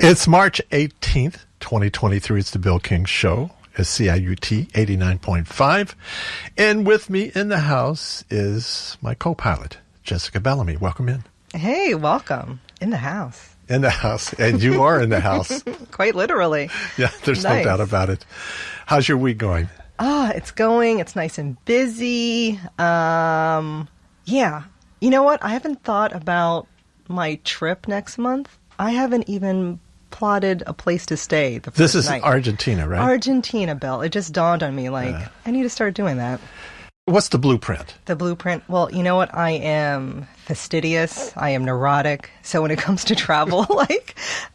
It's March 18th, 2023. It's the Bill King Show at CIUT 89.5. And with me in the house is my co-pilot, Jessica Bellamy. Welcome in. Hey, welcome. In the house. In the house. And you are in the house. Quite literally. Yeah, there's no doubt about it. How's your week going? It's going. It's nice and busy. Yeah. You know what? I haven't thought about my trip next month. I haven't even plotted a place to stay the first This is night. Argentina, right? Argentina, Bill. It just dawned on me, I need to start doing that. What's the blueprint? The blueprint? Well, you know what? I am fastidious. I am neurotic. So when it comes to travel,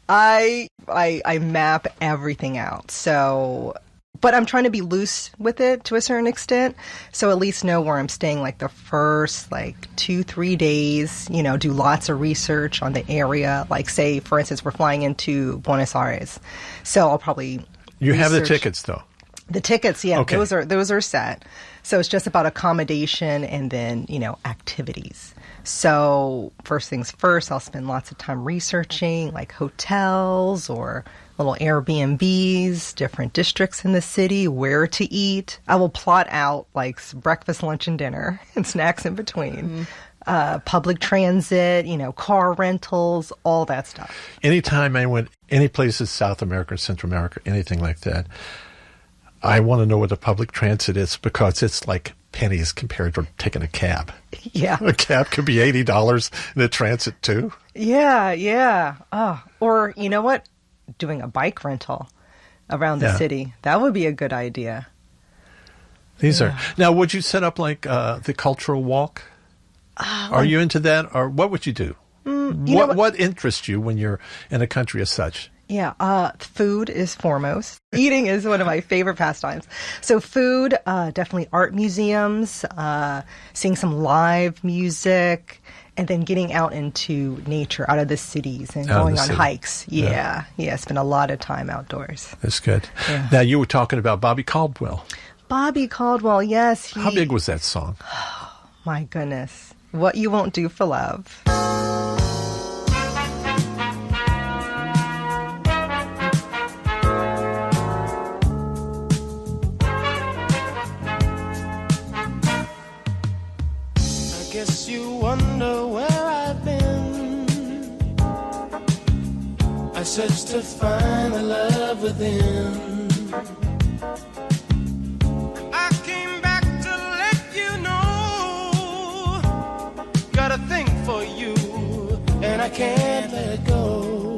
I map everything out. So, but I'm trying to be loose with it to a certain extent. So at least know where I'm staying, the first 2-3 days, do lots of research on the area. Say, for instance, we're flying into Buenos Aires. So I'll probably You have the tickets, though. The tickets, yeah, okay. those are set. So it's just about accommodation and then, activities. So first things first, I'll spend lots of time researching hotels or little Airbnbs, different districts in the city, where to eat. I will plot out breakfast, lunch, and dinner and snacks in between. Public transit, car rentals, all that stuff. Anytime I went any places, South America, Central America, anything like that, I want to know what the public transit is because it's like pennies compared to taking a cab. Yeah. A cab could be $80 and a transit too. Yeah. Or you know what? Doing a bike rental around the city. That would be a good idea. These are. Now, would you set up the cultural walk? Are you into that? Or what would you do? What interests you when you're in a country as such? Yeah, food is foremost. Eating is one of my favorite pastimes. So food, definitely art museums, seeing some live music, and then getting out into nature, out of the cities and going on hikes. Yeah, spend a lot of time outdoors. That's good. Yeah. Now, you were talking about Bobby Caldwell. Bobby Caldwell, yes. How big was that song? My goodness. What You Won't Do for Love. Guess you wonder where I've been. I searched to find the love within. I came back to let you know. Got a thing for you, and I can't let go.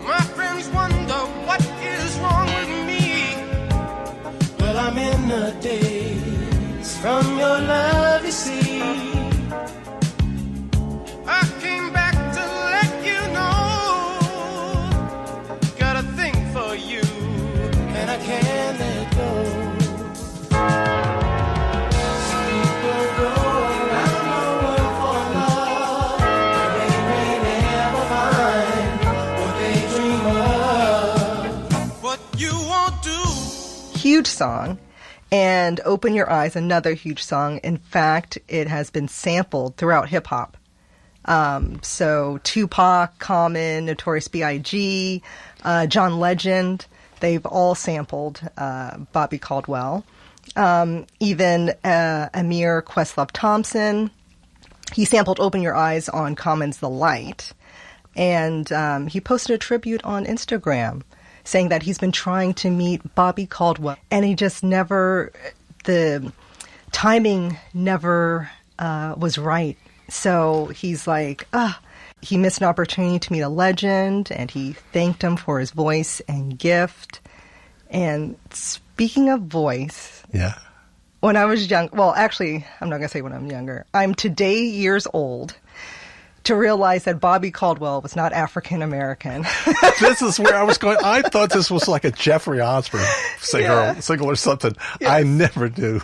My friends wonder what is wrong with me. Well, I'm in a daze from your love, you see. I came back to let you know. Got a thing for you, and I can't let go. Some people go around the world for love, and they may never find what they dream of. What you won't do. Huge song. And Open Your Eyes, another huge song. In fact, it has been sampled throughout hip-hop. So Tupac, Common, Notorious B.I.G., John Legend, they've all sampled Bobby Caldwell. Even Amir Questlove Thompson, he sampled Open Your Eyes on Common's The Light. And he posted a tribute on Instagram saying that he's been trying to meet Bobby Caldwell, and he just never, the timing never was right. So he's he missed an opportunity to meet a legend, and he thanked him for his voice and gift. And speaking of voice, when I was young, well, actually, I'm not going to say when I'm younger. I'm today years old to realize that Bobby Caldwell was not African American. This is where I was going. I thought this was like a Jeffrey Osborne single or something. Yes. I never knew.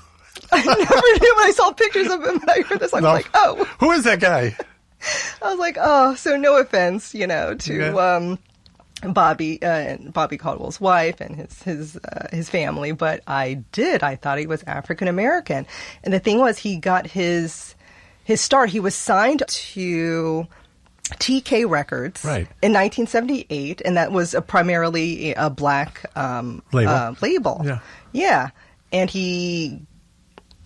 I never knew when I saw pictures of him and I heard this. I was like, oh. Who is that guy? I was like, oh, so no offense, to Bobby Caldwell's wife and his family, but I thought he was African American. And the thing was, he got his start. He was signed to TK Records Right. in 1978, and that was primarily a black label. Yeah. Yeah. And he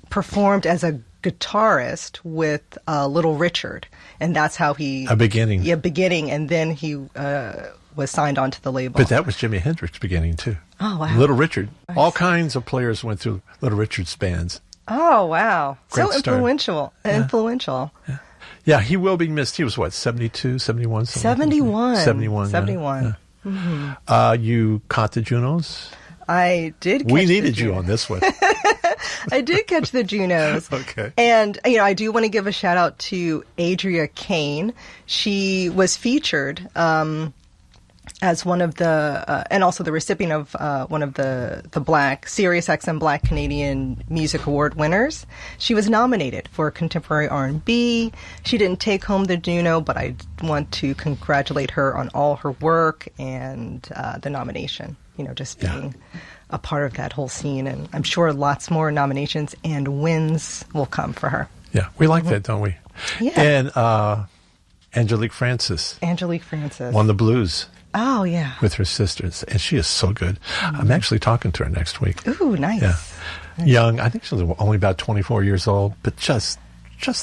performed as a guitarist with Little Richard, and that's how he... A beginning. Yeah, beginning, and then he was signed onto the label. But that was Jimi Hendrix's beginning, too. Oh, wow. Little Richard. All kinds of players went through Little Richard's bands. Oh, wow. Great So start. Influential. Yeah, he will be missed. He was, what, 72, 71? 71. 71. 71. Yeah. You caught the Junos? I did catch We the needed you Junos. on this one. I did catch the Junos. Okay. And, I do want to give a shout out to Adria Kane. She was featured as one of the, and also the recipient of one of the Black, Sirius XM Black Canadian Music Award winners. She was nominated for Contemporary R&B. She didn't take home the Juno, but I want to congratulate her on all her work and the nomination. Just being a part of that whole scene. And I'm sure lots more nominations and wins will come for her. Yeah, we like that, don't we? Yeah. And Angelique Francis won the blues Oh, yeah. with her sisters, and she is so good. I'm actually talking to her next week. Ooh, nice. Yeah. Young, I think she was only about 24 years old, but just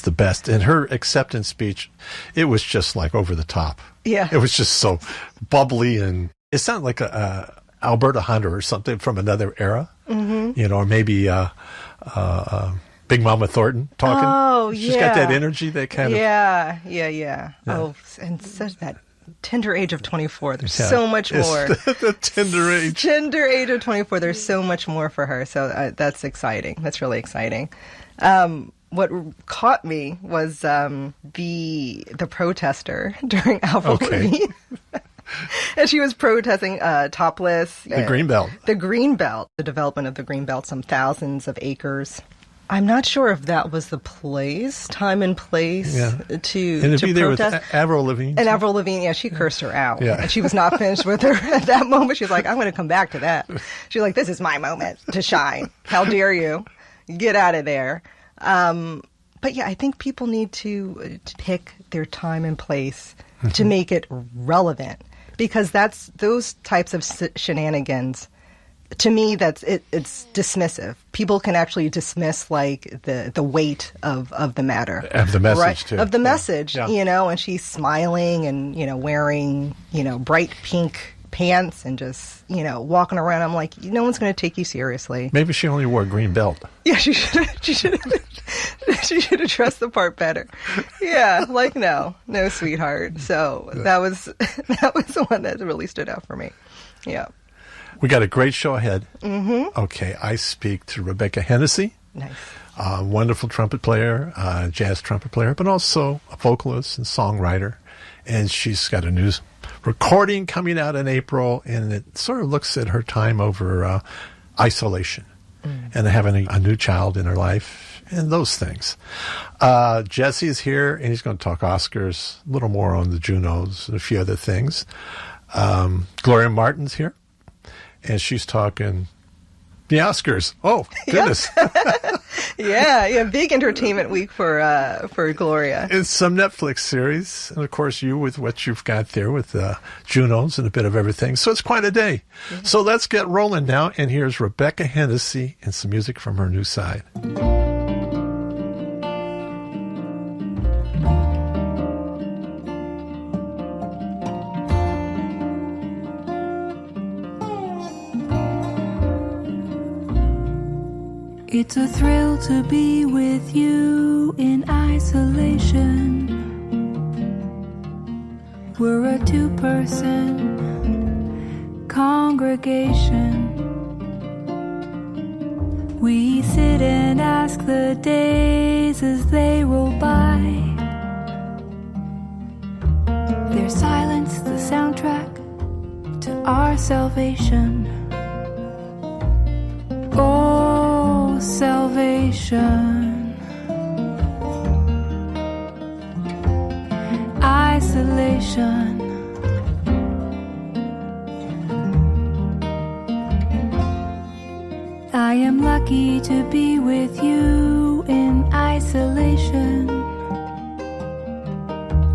the best. And her acceptance speech, it was just like over the top. Yeah. It was just so bubbly, and it sounded like a Alberta Hunter or something from another era, or maybe Big Mama Thornton talking. Oh, yeah. She's got that energy, that kind of... Yeah. Oh, and such that tender age of 24. There's so much more. The tender age. Tender age of 24. There's so much more for her. So that's exciting. That's really exciting. What caught me was the protester during Avril Lavigne. And she was protesting topless. The Greenbelt. The Greenbelt. The development of the Greenbelt, some thousands of acres. I'm not sure if that was the time and place to and to be there protest. with Avril Lavigne. And Avril Lavigne, she cursed her out. Yeah. And she was not finished with her at that moment. She was like, I'm going to come back to that. She's like, this is my moment to shine. How dare you? Get out of there. But yeah, I think people need to pick their time and place to make it relevant, because those types of shenanigans, to me, it's dismissive. People can actually dismiss like the weight of the matter. Of the message, right? too. Of the message, Yeah. and she's smiling and, wearing, bright pink pants and just, walking around. I'm like, no one's going to take you seriously. Maybe she only wore a green belt. Yeah, she should have dressed the part better. Yeah, like no, sweetheart. So that was the one that really stood out for me. Yeah. We got a great show ahead. Mm-hmm. Okay, I speak to Rebecca Hennessy. Nice. A wonderful trumpet player, jazz trumpet player, but also a vocalist and songwriter. And she's got a new recording coming out in April, and it sort of looks at her time over isolation and having a new child in her life and those things. Jesse is here, and he's going to talk Oscars, a little more on the Junos and a few other things. Gloria Martin's here, and she's talking the Oscars. Oh, goodness. Yeah, big entertainment week for Gloria. It's some Netflix series, and of course you with what you've got there with Junos and a bit of everything. So it's quite a day. Yeah. So let's get rolling now, and here's Rebecca Hennessy and some music from her new side. It's a thrill to be with you in isolation. We're a two-person congregation. We sit and ask the days as they roll by. Their silence, the soundtrack to our salvation. Oh, salvation. Isolation. I am lucky to be with you in isolation.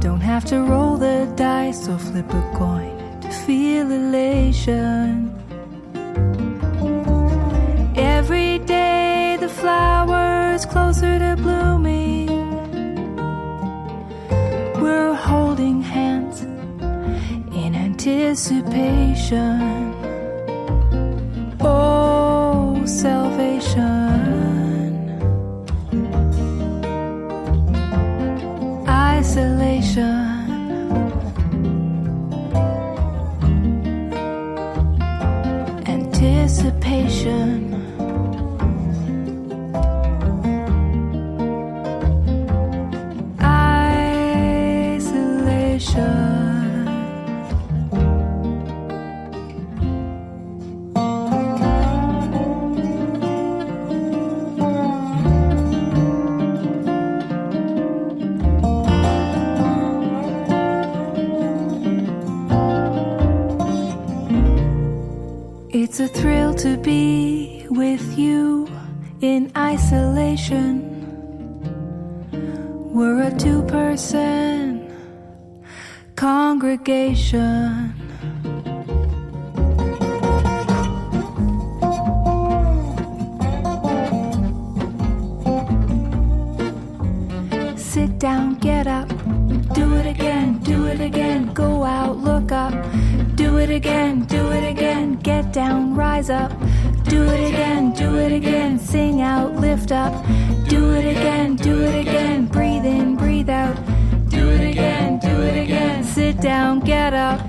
Don't have to roll the dice or flip a coin to feel elation. Every day the flowers closer to blooming. We're holding hands in anticipation. Oh, salvation. Isolation. Anticipation. It's a thrill to be with you in isolation. We're a two-person congregation. Sit down, get up, do it again, go out, look up, do it again, get down, rise up, do it again, sing out, lift up, do it again, breathe in, breathe out, do it again, sit down, get up,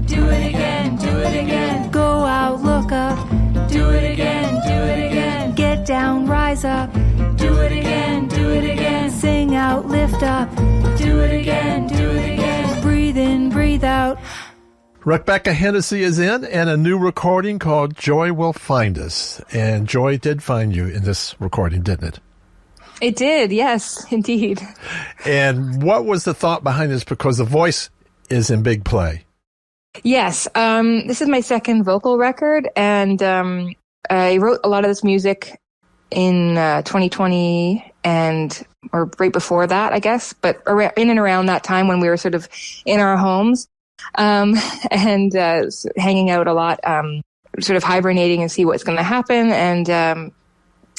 do it again, go out, look up, do it again, get down, rise up, do it again, sing out, lift up, do it again, breathe in, breathe out. Rebecca Hennessy is in, and a new recording called Joy Will Find Us. And Joy did find you in this recording, didn't it? It did, yes, indeed. And what was the thought behind this? Because the voice is in big play. Yes, this is my second vocal record, and I wrote a lot of this music in 2020 or right before that, I guess, but in and around that time when we were sort of in our homes. And hanging out a lot, sort of hibernating and see what's going to happen. And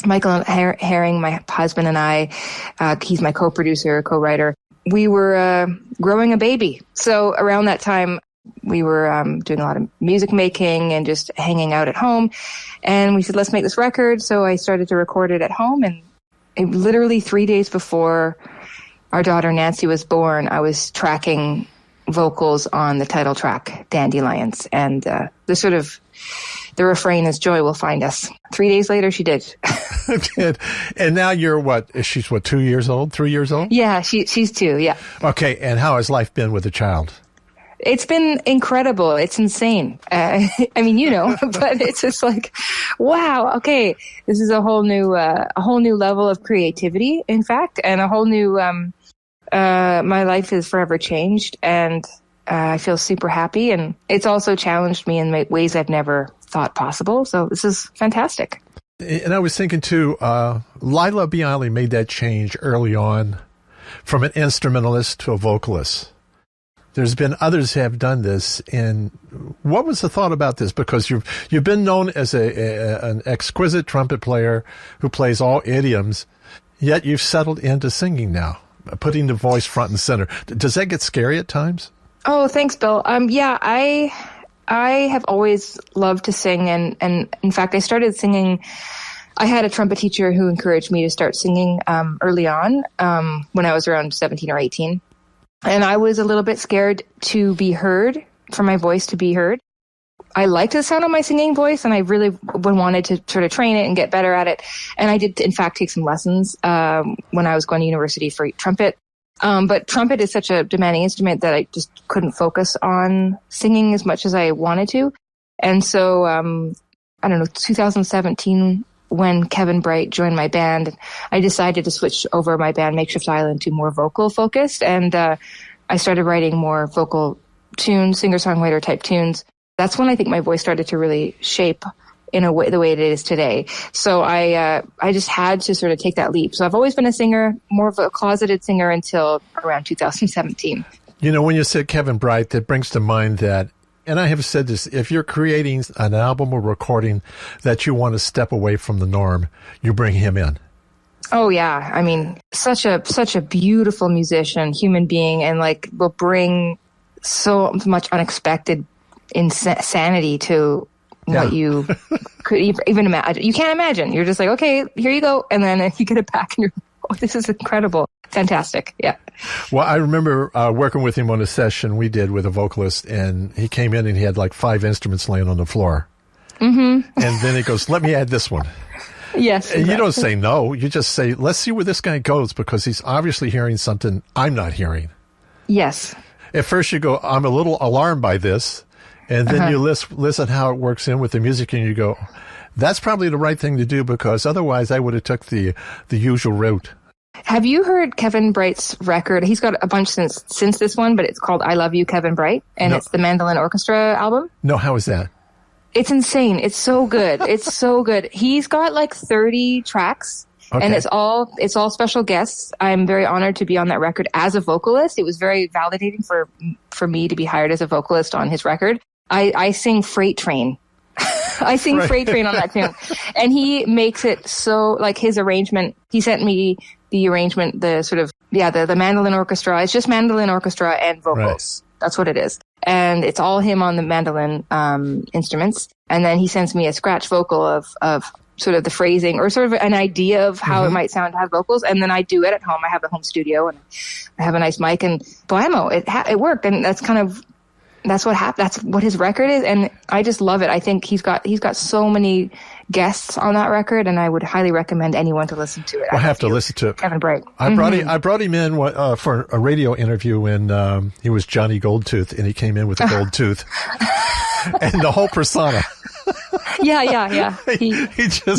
Michael Herring, my husband, and I, he's my co-producer, co-writer, we were growing a baby. So around that time, we were doing a lot of music making and just hanging out at home. And we said, let's make this record. So I started to record it at home. And literally 3 days before our daughter Nancy was born, I was tracking vocals on the title track, Dandelions. And the refrain is Joy Will Find Us. 3 days later, she did. And now you're she's 2 years old, 3 years old? Yeah, she's 2, yeah. Okay, and how has life been with a child? It's been incredible. It's insane. I mean, but it's just like, wow, okay, this is a whole new level of creativity, in fact, and a whole new, my life is forever changed, and I feel super happy, and it's also challenged me in ways I've never thought possible. So this is fantastic. And I was thinking too, Lila Bialy made that change early on from an instrumentalist to a vocalist. There's been others who have done this. And what was the thought about this? Because you've been known as an exquisite trumpet player who plays all idioms, yet you've settled into singing now, putting the voice front and center. Does that get scary at times? Oh, thanks, Bill. Yeah, I have always loved to sing, and in fact, I started singing. I had a trumpet teacher who encouraged me to start singing early on, when I was around 17 or 18. And I was a little bit scared to be heard, for my voice to be heard. I liked the sound of my singing voice, and I really wanted to sort of train it and get better at it. And I did, in fact, take some lessons when I was going to university for trumpet. But trumpet is such a demanding instrument that I just couldn't focus on singing as much as I wanted to. And so, 2017, when Kevin Bright joined my band, I decided to switch over my band Makeshift Island to more vocal focused. And I started writing more vocal tunes, singer-songwriter type tunes. That's when I think my voice started to really shape in a way, the way it is today. So I just had to sort of take that leap. So I've always been a singer, more of a closeted singer until around 2017. You know, when you said Kevin Bright, that brings to mind that, and I have said this, if you're creating an album or recording that you want to step away from the norm, you bring him in. Oh yeah, I mean, such a beautiful musician, human being, and like will bring so much unexpected insanity to what you could even imagine. You can't imagine. You're just like, okay, here you go, and then you get it back, and you're like, oh, this is incredible, fantastic, yeah. Well, I remember working with him on a session we did with a vocalist, and he came in and he had like 5 instruments laying on the floor, and then he goes, "Let me add this one." Yes. And you don't say no. You just say, let's see where this guy goes, because he's obviously hearing something I'm not hearing. Yes. At first you go, I'm a little alarmed by this. And then you listen how it works in with the music, and you go, that's probably the right thing to do, because otherwise I would have took the usual route. Have you heard Kevin Bright's record? He's got a bunch since this one, but it's called I Love You, Kevin Bright. And it's the Mandolin Orchestra album. No, how is that? It's insane. It's so good. It's so good. He's got like 30 tracks, and it's all special guests. I'm very honored to be on that record as a vocalist. It was very validating for me to be hired as a vocalist on his record. I sing Freight Train. I sing Freight Train on that tune. And he makes it so, like, his arrangement, he sent me the arrangement, the sort of, the mandolin orchestra. It's just mandolin orchestra and vocals. Right. That's what it is. And it's all him on the mandolin instruments. And then he sends me a scratch vocal of sort of the phrasing or sort of an idea of how it might sound to have vocals. And then I do it at home. I have a home studio and I have a nice mic, and blammo, it worked. And that's kind of, that's what happened. That's what his record is. And I just love it. I think he's got so many guests on that record, and I would highly recommend anyone to listen to it. I have to listen to it. Kevin Bright. I brought him in for a radio interview when he was Johnny Goldtooth, and he came in with a gold tooth and the whole persona. Yeah. He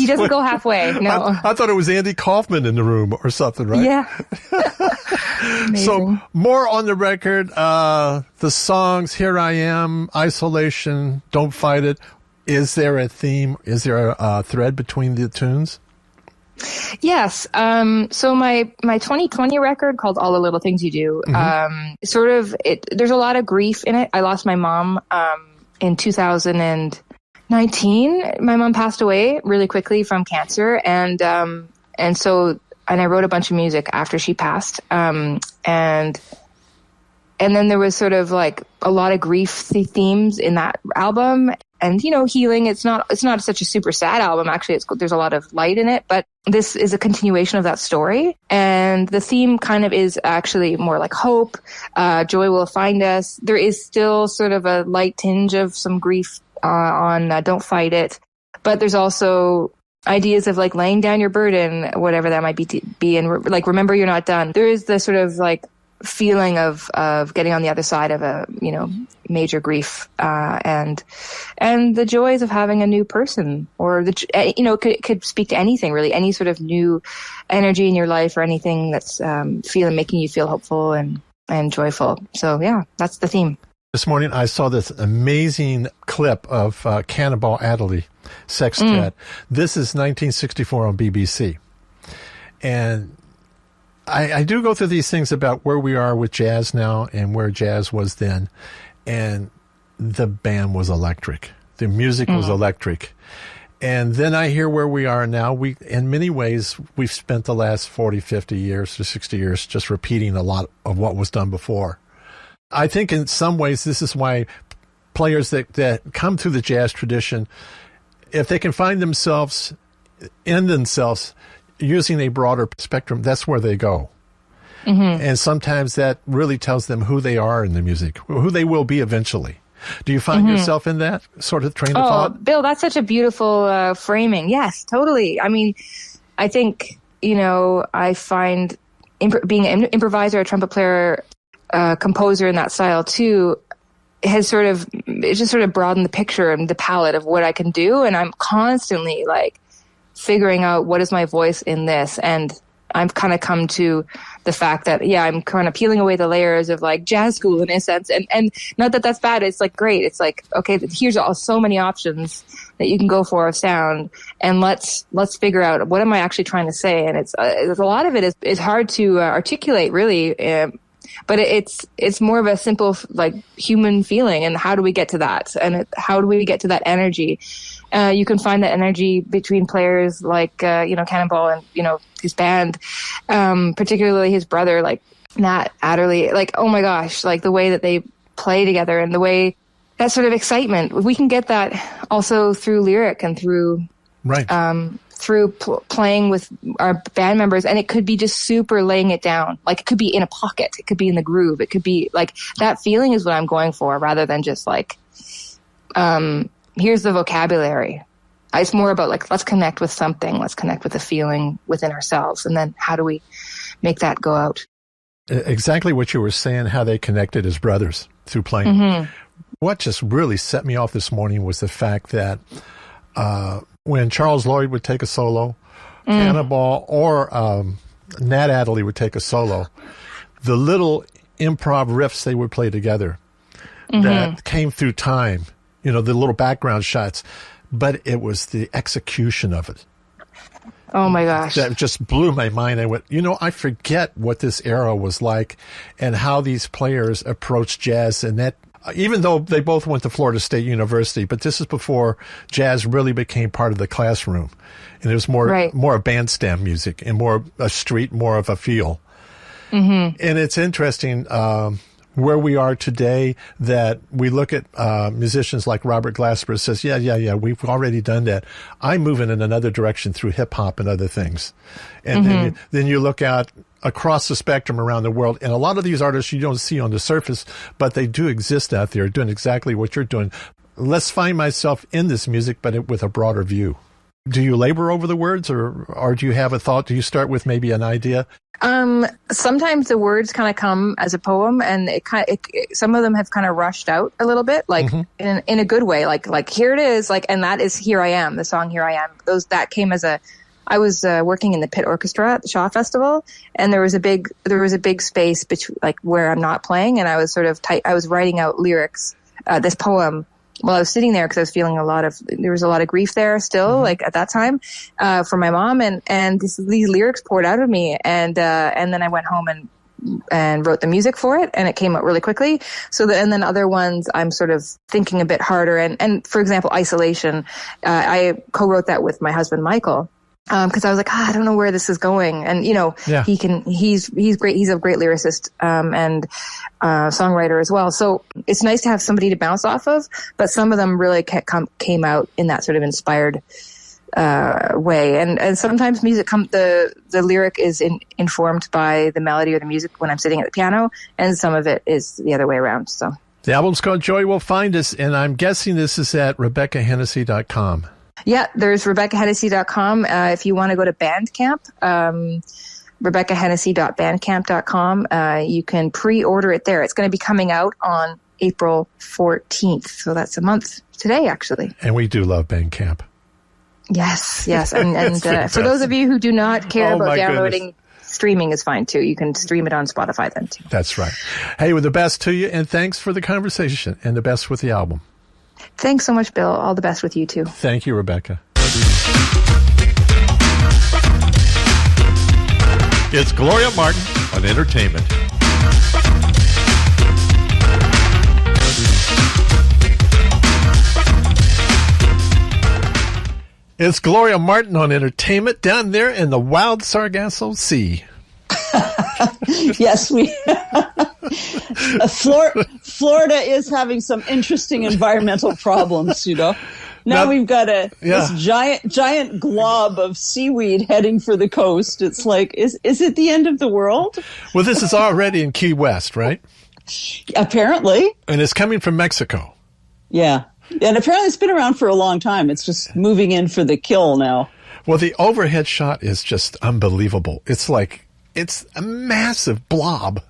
doesn't go halfway. No. I thought it was Andy Kaufman in the room or something, right? Yeah. So more on the record, the songs, Here I Am, Isolation, Don't Fight It. Is there a theme? Is there a thread between the tunes? Yes. So my 2020 record called All the Little Things You Do, there's a lot of grief in it. I lost my mom in 2019. My mom passed away really quickly from cancer, and I wrote a bunch of music after she passed. And then there was sort of like a lot of grief themes in that album. And, healing, it's not such a super sad album. Actually, there's a lot of light in it, but this is a continuation of that story. And the theme kind of is actually more like hope. Joy will find us. There is still sort of a light tinge of some grief on Don't Fight It. But there's also ideas of like laying down your burden, whatever that might be, and like, remember you're not done. There is the sort of like feeling of getting on the other side of a, major grief, and the joys of having a new person, or could speak to anything really, any sort of new energy in your life, or anything that's making you feel hopeful and joyful. So yeah, that's the theme. This morning I saw this amazing clip of Cannonball Adderley Sextet. This is 1964 on BBC. And I do go through these things about where we are with jazz now and where jazz was then. And the band was electric. The music was electric. And then I hear where we are now. In many ways, we've spent the last 40, 50 years to 60 years just repeating a lot of what was done before. I think in some ways, this is why players that come through the jazz tradition, if they can find themselves using a broader spectrum, that's where they go. And sometimes that really tells them who they are in the music, who they will be eventually. Do you find yourself in that sort of train of thought? Bill, that's such a beautiful framing. Yes, totally. I mean, I think, I find being an improviser, a trumpet player, composer in that style too, has just sort of broadened the picture and the palette of what I can do. And I'm constantly like figuring out what is my voice in this. And I've kind of come to the fact that, I'm kind of peeling away the layers of like jazz school in a sense. And not that that's bad. It's like great. It's like, okay, here's so many options that you can go for of sound, and let's figure out what am I actually trying to say. And it's a lot of it is hard to articulate really. but it's more of a simple like human feeling. And how do we get to that? And how do we get to that energy? You can find that energy between players like Cannonball and his band, particularly his brother, like Nat Adderley. Like, oh my gosh, like the way that they play together and the way that sort of excitement. We can get that also through lyric and through through playing with our band members. And it could be just super laying it down. Like, it could be in a pocket. It could be in the groove. It could be like, that feeling is what I'm going for, rather than just like, here's the vocabulary. It's more about like, let's connect with something. Let's connect with a feeling within ourselves. And then how do we make that go out? Exactly what you were saying, how they connected as brothers through playing. Mm-hmm. What just really set me off this morning was the fact that when Charles Lloyd would take a solo, Cannonball or Nat Adderley would take a solo, the little improv riffs they would play together that came through time, the little background shots, but it was the execution of it. Oh my gosh. That just blew my mind. I went, I forget what this era was like and how these players approached jazz, and that, even though they both went to Florida State University, but this is before jazz really became part of the classroom. And it was more of bandstand music and more a street, more of a feel. Mm-hmm. And it's interesting, where we are today, that we look at musicians like Robert Glasper says, yeah, we've already done that. I'm moving in another direction through hip hop and other things. And then you look out across the spectrum around the world, and a lot of these artists you don't see on the surface, but they do exist out there doing exactly what you're doing. Let's find myself in this music, but with a broader view. Do you labor over the words, or do you have a thought? Do you start with maybe an idea? Sometimes the words kind of come as a poem, and some of them have kind of rushed out a little bit, like in a good way, like here it is, like, and that is Here I Am, the song Here I Am. That came as I was working in the pit orchestra at the Shaw Festival, and there was a big space between, like, where I'm not playing, and I was I was writing out lyrics, this poem, while I was sitting there, because I was feeling there was a lot of grief there still, like at that time, for my mom, and these lyrics poured out of me, and then I went home and wrote the music for it, and it came out really quickly. And then other ones I'm sort of thinking a bit harder, and for example, Isolation, I co-wrote that with my husband Michael. Cause I was like, I don't know where this is going. And, he's great. He's a great lyricist, and songwriter as well. So it's nice to have somebody to bounce off of, but some of them really came out in that sort of inspired, way. And sometimes the lyric is informed by the melody or the music when I'm sitting at the piano, and some of it is the other way around. So the album's called Joy Will Find Us, and I'm guessing this is at RebeccaHennessy.com. Yeah, there's RebeccaHennessy.com. If you want to go to Bandcamp, RebeccaHennessy.bandcamp.com, you can pre-order it there. It's going to be coming out on April 14th. So that's a month today, actually. And we do love Bandcamp. Yes. And for those of you who do not care about downloading, streaming is fine too. You can stream it on Spotify then too. That's right. Hey, well, the best to you, and thanks for the conversation, and the best with the album. Thanks so much, Bill. All the best with you, too. Thank you, Rebecca. It's Gloria Martin on Entertainment. It's Gloria Martin on Entertainment down there in the wild Sargasso Sea. Yes, Florida is having some interesting environmental problems, Now we've got this giant glob of seaweed heading for the coast. It's like, is it the end of the world? Well, this is already in Key West, right? Apparently. And it's coming from Mexico. Yeah. And apparently it's been around for a long time. It's just moving in for the kill now. Well, the overhead shot is just unbelievable. It's a massive blob.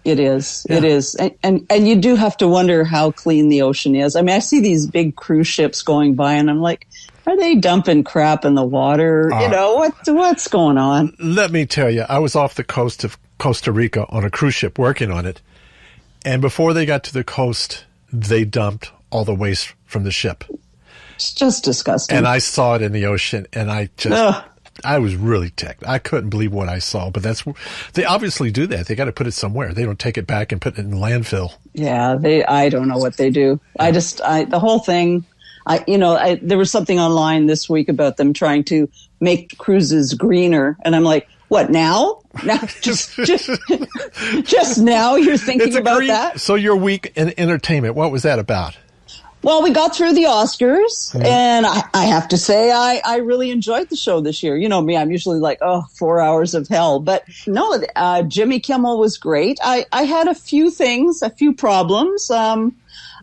It is. Yeah. It is. And you do have to wonder how clean the ocean is. I mean, I see these big cruise ships going by, and I'm like, are they dumping crap in the water? What's going on? Let me tell you, I was off the coast of Costa Rica on a cruise ship working on it. And before they got to the coast, they dumped all the waste from the ship. It's just disgusting. And I saw it in the ocean, and I was really ticked. I couldn't believe what I saw, but they obviously do that. They got to put it somewhere. They don't take it back and put it in the landfill. Yeah, I don't know what they do. Yeah. The whole thing, there was something online this week about them trying to make cruises greener. And I'm like, what now? Now, just now you're thinking about that? So your week in entertainment, what was that about? Well, we got through the Oscars, and I have to say I really enjoyed the show this year. You know me, I'm usually like, 4 hours of hell. But no, Jimmy Kimmel was great. I had a few problems.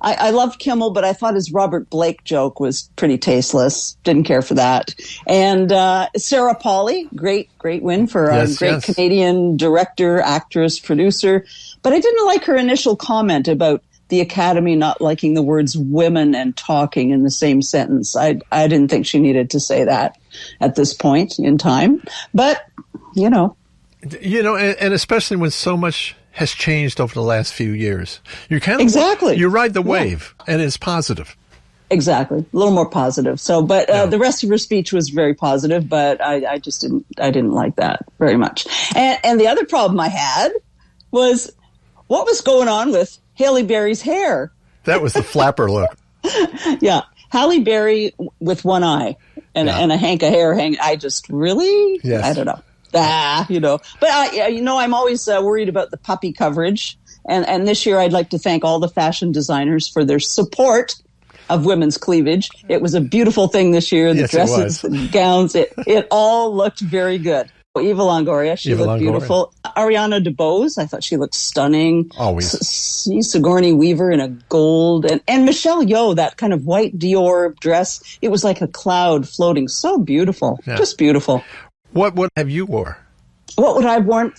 I loved Kimmel, but I thought his Robert Blake joke was pretty tasteless. Didn't care for that. And Sarah Polley, great win for a great Canadian director, actress, producer. But I didn't like her initial comment about the Academy not liking the words women and talking in the same sentence. I didn't think she needed to say that at this point in time. But, and especially when so much has changed over the last few years. You you ride the wave, and it's positive. Exactly. A little more positive. So, but the rest of her speech was very positive, but I didn't like that very much. And the other problem I had was what was going on with Halle Berry's hair. That was the flapper look. Yeah. Halle Berry with one eye and a hank of hair hanging. I just really, I don't know. But I'm always worried about the puppy coverage. And this year I'd like to thank all the fashion designers for their support of women's cleavage. It was a beautiful thing this year. The dresses, the gowns, it all looked very good. Eva Longoria, she looked beautiful. Ariana DeBose, I thought she looked stunning. Always. Sigourney Weaver in a gold. And Michelle Yeoh, that kind of white Dior dress. It was like a cloud floating. So beautiful. Yeah. Just beautiful. What have you wore? What would I have worn?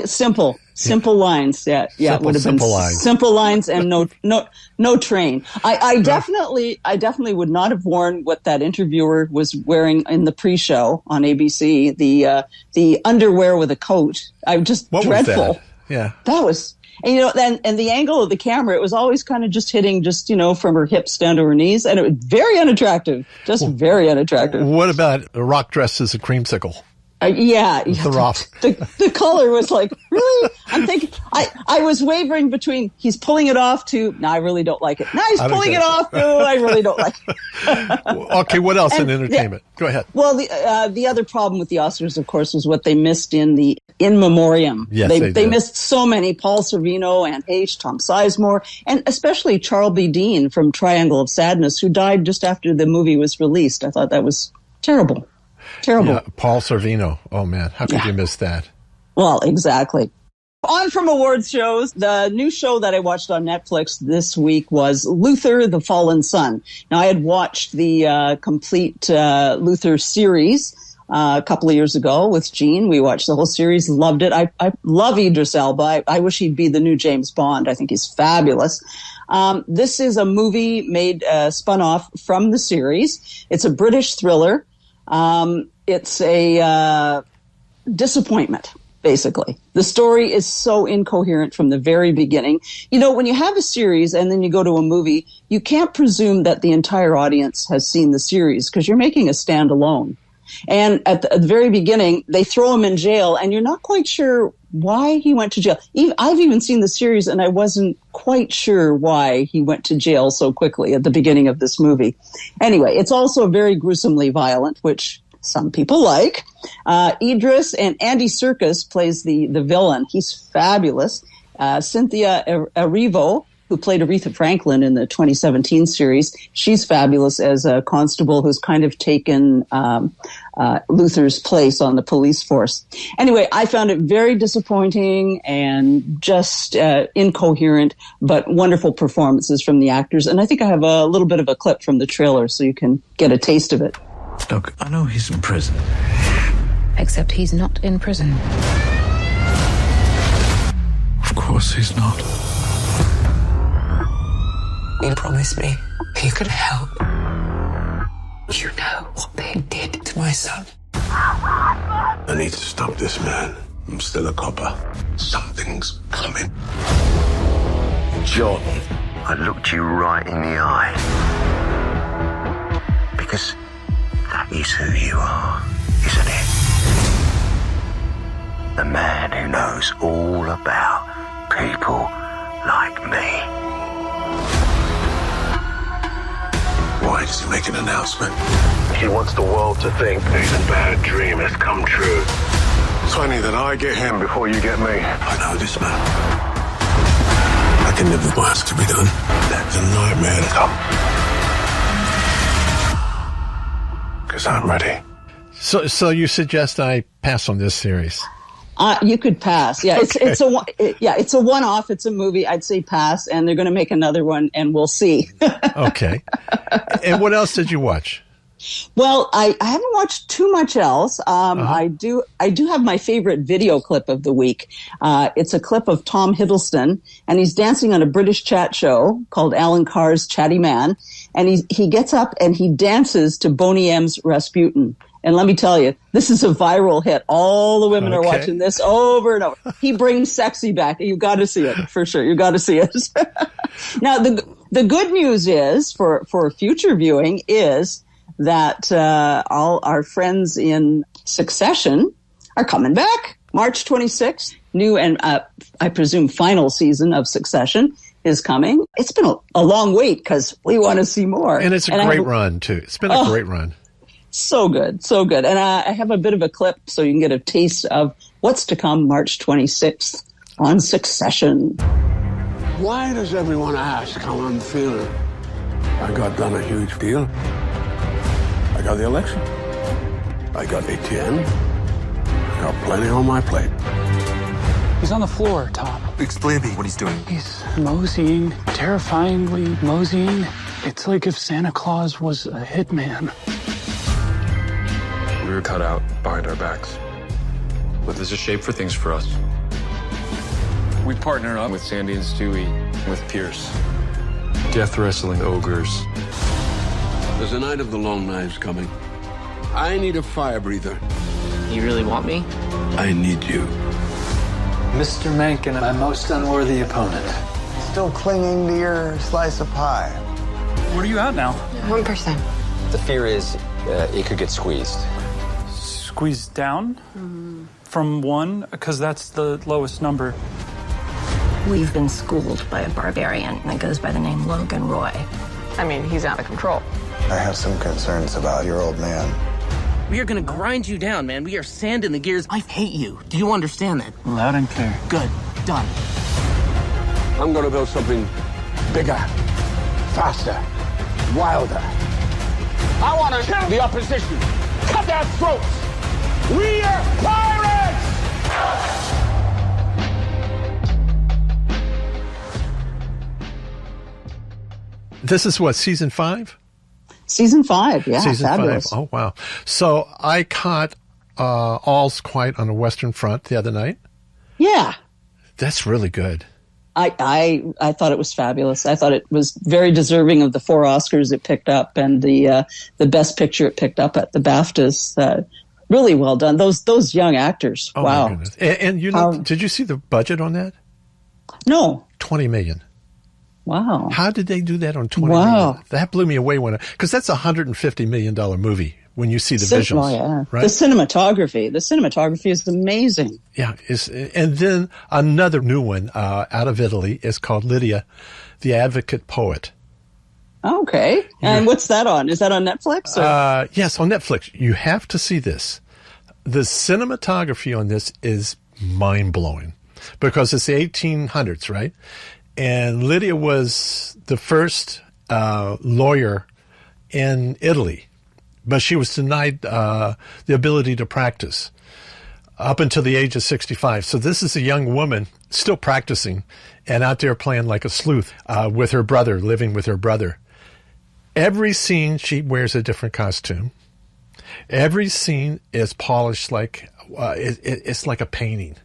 Simple lines. Yeah, it would have been simple lines and no train. I definitely would not have worn what that interviewer was wearing in the pre-show on ABC. The underwear with a coat. I'm just dreadful. Was that? Yeah, that was. And the angle of the camera, it was always kind of just hitting from her hips down to her knees, and it was very unattractive. Very unattractive. What about a rock dressed as a creamsicle? The color was like, really? I'm thinking, I was wavering between he's pulling it off to, no, I really don't like it. No, he's pulling it off to, I really don't like it. Okay, what else in entertainment? Go ahead. Well, the other problem with the Oscars, of course, was what they missed in the in memoriam. Yes, they missed so many. Paul Sorvino, Anne Heche, Tom Sizemore, and especially Charles B. Dean from Triangle of Sadness, who died just after the movie was released. I thought that was terrible. Yeah, Paul Sorvino. Oh, man. How could you miss that? Well, exactly. On from awards shows, the new show that I watched on Netflix this week was Luther, the Fallen Son. Now, I had watched the complete Luther series a couple of years ago with Gene. We watched the whole series, loved it. I love Idris Elba. I wish he'd be the new James Bond. I think he's fabulous. This is a movie made, spun off from the series. It's a British thriller. It's a disappointment, basically. The story is so incoherent from the very beginning. When you have a series and then you go to a movie, you can't presume that the entire audience has seen the series because you're making a standalone. And at the very beginning, they throw him in jail, and you're not quite sure why he went to jail. I've even seen the series, and I wasn't quite sure why he went to jail so quickly at the beginning of this movie. Anyway, it's also very gruesomely violent, which some people like. Idris and Andy Serkis plays the villain. He's fabulous. Cynthia Erivo, who played Aretha Franklin in the 2017 series, she's fabulous as a constable who's kind of taken Luther's place on the police force. Anyway, I found it very disappointing and just incoherent, but wonderful performances from the actors. And I think I have a little bit of a clip from the trailer so you can get a taste of it. Look, I know he's in prison. Except he's not in prison. Of course he's not. You promised me you could help. You know what they did to my son. I need to stop this man. I'm still a copper. Something's coming. Jordan, I looked you right in the eye. Because that is who you are, isn't it? The man who knows all about people like me. Why does he make an announcement? He wants the world to think his bad dream has come true. It's funny that I get him before you get me. I know this man. I can never ask to be done. Let the nightmare come. Because I'm ready. So you suggest I pass on this series? You could pass. Yeah, Okay. it's a one-off. It's a movie. I'd say pass, and they're going to make another one, and we'll see. Okay. And what else did you watch? Well, I haven't watched too much else. I do have my favorite video clip of the week. It's a clip of Tom Hiddleston, and he's dancing on a British chat show called Alan Carr's Chatty Man, and he gets up and he dances to Boney M's Rasputin. And let me tell you, this is a viral hit. All the women are watching this over and over. He brings sexy back. You've got to see it, for sure. You've got to see it. Now, the good news is, for future viewing, is that all our friends in Succession are coming back. March 26th, new and, I presume, final season of Succession is coming. It's been a long wait because we want to see more. And it's a great run, too. It's been a great run. So good, so good. And I have a bit of a clip so you can get a taste of what's to come March 26th on Succession. Why does everyone ask how I'm feeling? I got done a huge deal. I got the election. I got ATM. I got plenty on my plate. He's on the floor, Tom. Explain to me what he's doing. He's moseying, terrifyingly moseying. It's like if Santa Claus was a hitman. We were cut out behind our backs. But there's a shape for things for us. We partner up with Sandy and Stewie, with Pierce. Death wrestling ogres. There's a night of the long knives coming. I need a fire breather. You really want me? I need you. Mr. Mencken, my most unworthy opponent. Still clinging to your slice of pie. Where are you at now? 1%. The fear is it could get squeezed. Squeezed down? From 1? Because that's the lowest number. We've been schooled by a barbarian that goes by the name Logan Roy. I mean, he's out of control. I have some concerns about your old man. We are going to grind you down, man. We are sand in the gears. I hate you. Do you understand that? Loud and clear. Good. Done. I'm going to build something bigger, faster, wilder. I want to kill the opposition. Cut their throats. We are pirates! This is what, season 5? Season 5, yeah. Season fabulous. 5. Oh, wow. So I caught All's Quiet on the Western Front the other night. Yeah. That's really good. I thought it was fabulous. I thought it was very deserving of the 4 Oscars it picked up and the best picture it picked up at the BAFTAs. Really well done. Those young actors. Oh, wow. my goodness. And you know, did you see the budget on that? No. $20 million. Wow. How did they do that on $20 million? That blew me away because that's a $150 million movie when you see the visuals. Oh, yeah. Right? The cinematography is amazing. Yeah. And then another new one out of Italy is called Lydia, the Advocate Poet. Okay. And what's that on? Is that on Netflix? Or? Yes, on Netflix. You have to see this. The cinematography on this is mind-blowing because it's the 1800s, right? And Lydia was the first lawyer in Italy, but she was denied the ability to practice up until the age of 65. So this is a young woman still practicing and out there playing like a sleuth with her brother, living with her brother. Every scene, she wears a different costume. Every scene is polished like it's like a painting.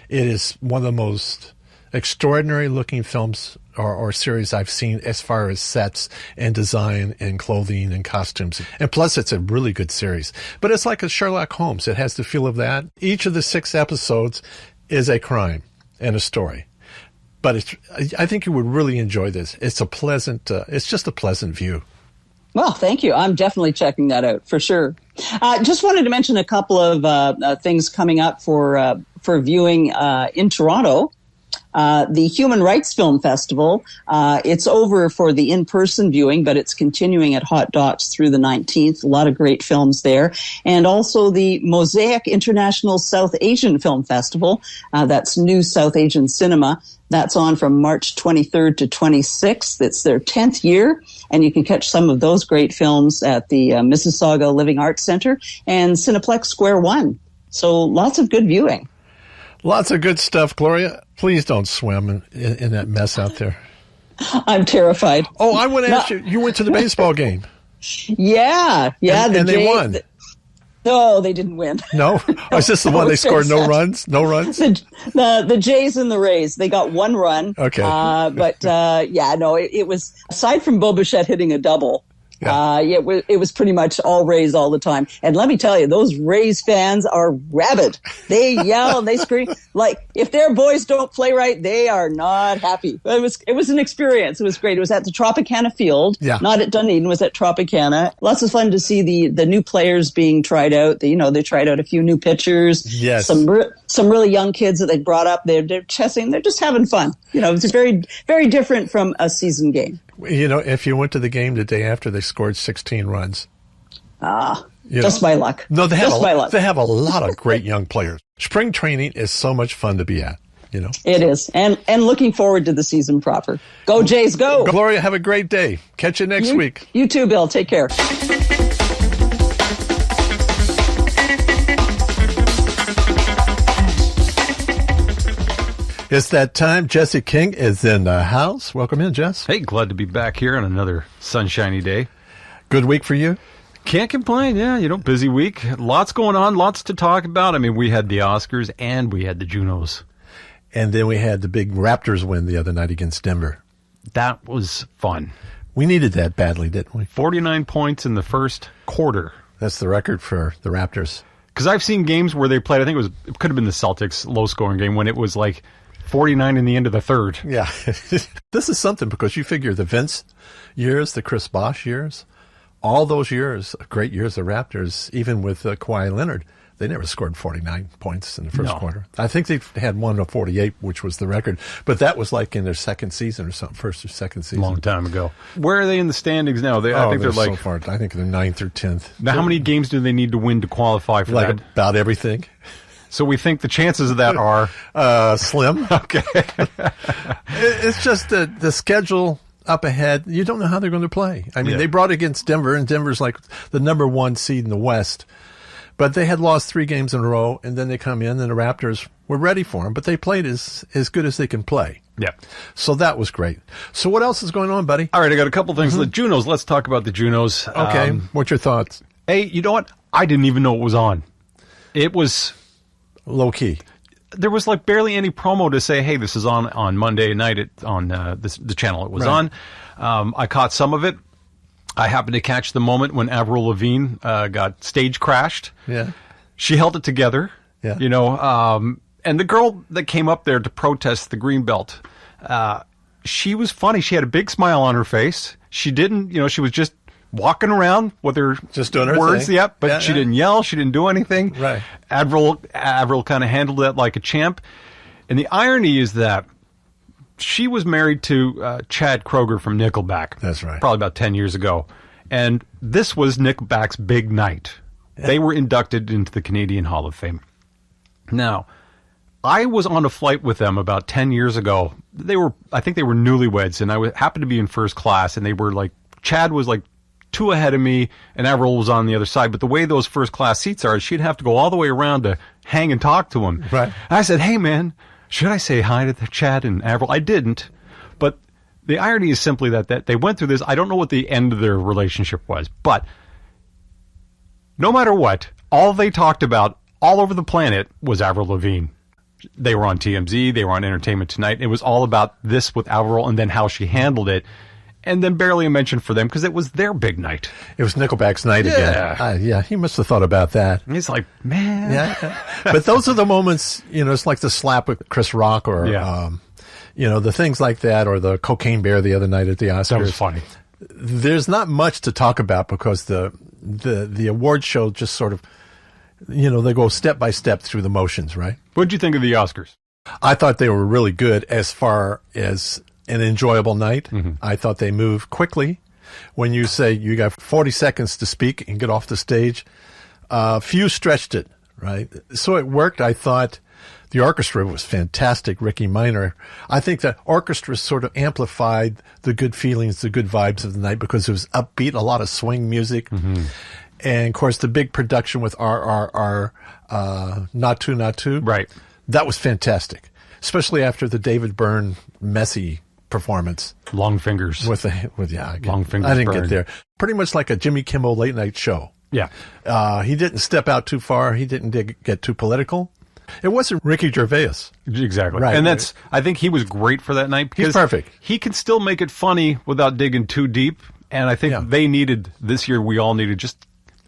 It is one of the most extraordinary looking films or series I've seen as far as sets and design and clothing and costumes. And plus, it's a really good series. But it's like a Sherlock Holmes. It has the feel of that. Each of the 6 episodes is a crime and a story. But I think you would really enjoy this. It's a pleasant, it's just a pleasant view. Well, thank you. I'm definitely checking that out for sure. Just wanted to mention a couple of things coming up for for viewing in Toronto. The Human Rights Film Festival, it's over for the in-person viewing, but it's continuing at Hot Docs through the 19th. A lot of great films there. And also the Mosaic International South Asian Film Festival. That's New South Asian Cinema. That's on from March 23rd to 26th. It's their 10th year, and you can catch some of those great films at the Mississauga Living Arts Center and Cineplex Square One. So lots of good viewing. Lots of good stuff, Gloria. Please don't swim in that mess out there. I'm terrified. Oh, I want to ask you, you went to the baseball game. Yeah. And they won. No, they didn't win. No? Oh, is this the one they scored no runs? No runs? The Jays and the Rays, they got one run. Okay. It was, aside from Bo Bichette hitting a double, it was pretty much all Rays all the time. And let me tell you, those Rays fans are rabid. They yell and they scream. Like, if their boys don't play right, they are not happy. It was an experience. It was great. It was at the Tropicana Field, not at Dunedin. It was at Tropicana. Lots of fun to see the new players being tried out. They tried out a few new pitchers. Yes. Some really young kids that they brought up. They're chessing. They're just having fun. It's very, very different from a season game. If you went to the game the day after, they scored 16 runs. Just my luck. No, they have they have a lot of great young players. Spring training is so much fun to be at, It is. And looking forward to the season proper. Go Jays, go. Gloria, have a great day. Catch you next week. You too, Bill. Take care. It's that time. Jesse King is in the house. Welcome in, Jess. Hey, glad to be back here on another sunshiny day. Good week for you? Can't complain. Yeah, busy week. Lots going on, lots to talk about. I mean, we had the Oscars and we had the Junos. And then we had the big Raptors win the other night against Denver. That was fun. We needed that badly, didn't we? 49 points in the first quarter. That's the record for the Raptors. Because I've seen games where they played, I think it could have been the Celtics low-scoring game when it was like 49 in the end of the third. Yeah. This is something because you figure the Vince years, the Chris Bosh years, all those years, great years, the Raptors, even with Kawhi Leonard, they never scored 49 points in the first quarter. I think they had one of 48, which was the record. But that was like in their second season or something, first or second season. Long time ago. Where are they in the standings now? I think they're like so far. I think they're 9th or 10th. Now, how many games do they need to win to qualify for that? About everything. So we think the chances of that are slim. Okay. It's just the schedule up ahead. You don't know how they're going to play. I mean, they brought against Denver, and Denver's like the number one seed in the West. But they had lost 3 games in a row, and then they come in, and the Raptors were ready for them. But they played as good as they can play. Yeah. So that was great. So what else is going on, buddy? All right, I got a couple things. The Junos. Let's talk about the Junos. Okay. What's your thoughts? Hey, you know what? I didn't even know it was on. It was low key. There was like barely any promo to say, hey, this is on Monday night on the channel it was on. I caught some of it. I happened to catch the moment when Avril Lavigne got stage crashed. Yeah. She held it together. Yeah. And the girl that came up there to protest the Greenbelt, she was funny. She had a big smile on her face. She didn't, she was just walking around with her just doing her words. thing. Yep. But she didn't yell. She didn't do anything. Right. Avril kind of handled that like a champ. And the irony is that she was married to Chad Kroeger from Nickelback. That's right. Probably about 10 years ago. And this was Nickelback's big night. Yeah. They were inducted into the Canadian Hall of Fame. Now, I was on a flight with them about 10 years ago. I think they were newlyweds, and I happened to be in first class, and they were like, Chad was like 2 ahead of me, and Avril was on the other side. But the way those first class seats are, she'd have to go all the way around to hang and talk to him. Right. And I said, hey, man, should I say hi to Chad and Avril? I didn't. But the irony is simply that they went through this. I don't know what the end of their relationship was. But no matter what, all they talked about all over the planet was Avril Lavigne. They were on TMZ. They were on Entertainment Tonight. It was all about this with Avril and then how she handled it. And then barely a mention for them because it was their big night. It was Nickelback's night again. Yeah, he must have thought about that. And he's like, man. Yeah. But those are the moments, it's like the slap with Chris Rock or, the things like that, or the Cocaine Bear the other night at the Oscars. That was funny. There's not much to talk about because the award show just sort of they go step by step through the motions, right? What'd you think of the Oscars? I thought they were really good as far as an enjoyable night. I thought they moved quickly. When you say you got 40 seconds to speak and get off the stage, few stretched it, right? So it worked. I thought the orchestra was fantastic. Ricky Minor. I think that orchestra sort of amplified the good feelings, the good vibes of the night because it was upbeat, a lot of swing music. And, of course, the big production with RRR, Not Too. Right. That was fantastic, especially after the David Byrne messy performance. Long fingers. Long fingers. I didn't Byrne. get there. Pretty much like a Jimmy Kimmel late night show. Yeah. He didn't step out too far. He didn't get too political. It wasn't Ricky Gervais. Exactly. Right. And I think he was great for that night because he's perfect. He can still make it funny without digging too deep. And I think they needed, this year, we all needed just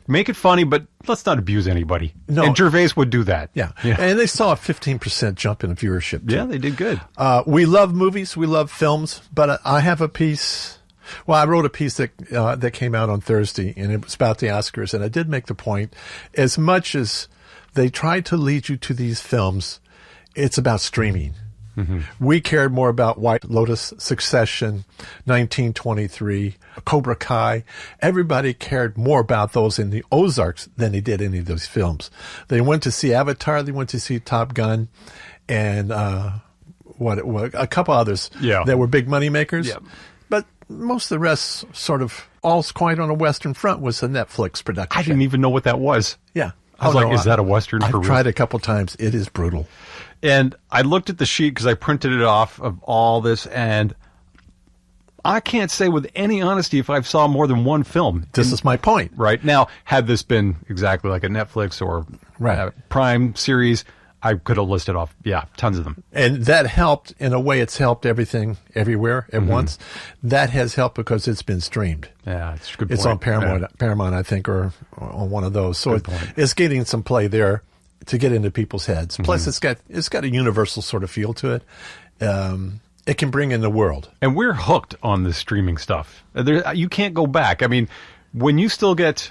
make it funny, but let's not abuse anybody. No. And Gervais would do that. Yeah. And they saw a 15% jump in viewership, too. Yeah, they did good. We love movies. We love films. But I have a piece. Well, I wrote a piece that came out on Thursday, and it was about the Oscars. And I did make the point, as much as they tried to lead you to these films, it's about streaming. We cared more about White Lotus, Succession, 1923, Cobra Kai. Everybody cared more about those in the Ozarks than they did any of those films. They went to see Avatar, they went to see Top Gun, and a couple others that were big money makers. Yeah. But most of the rest sort of All's Quiet on the Western Front was a Netflix production. I didn't even know what that was. Yeah. I was is that a Western for real? I've tried a couple times. It is brutal. And I looked at the sheet because I printed it off of all this, and I can't say with any honesty if I've saw more than one film. This is my point. Right. Now, had this been exactly like a Netflix or Prime series, I could have listed off, tons of them. And that helped. In a way, it's helped everything everywhere at once. That has helped because it's been streamed. Yeah, it's a good point. It's on Paramount, I think, or on one of those. So it's getting some play there to get into people's heads. Plus, it's got a universal sort of feel to it. It can bring in the world. And we're hooked on this streaming stuff. You can't go back. I mean, when you still get...